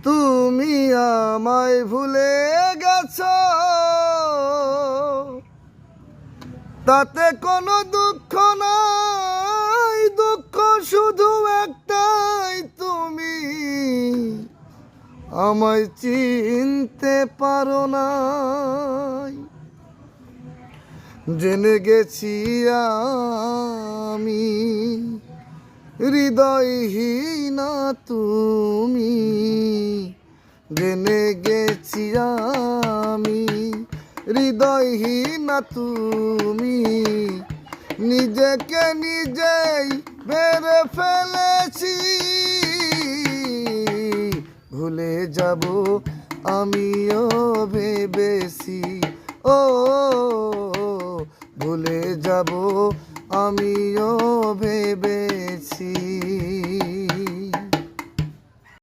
তুমি আমায় ভুলে গেছো, তাতে কোনো দুঃখ নাই, দুঃখ শুধু একটাই, তুমি আমায় চিনতে পারো নাই। জেনে গেছি আমি হৃদয়হীনা তুমি, জেনে গেছি আমি হৃদয়হীনা তুমি, নিজেকে নিজেই মেরে ফেলেছি। ভুলে যাব আমিও ভেবেছি, ও ভুলে যাব আমিও ভেবেছি।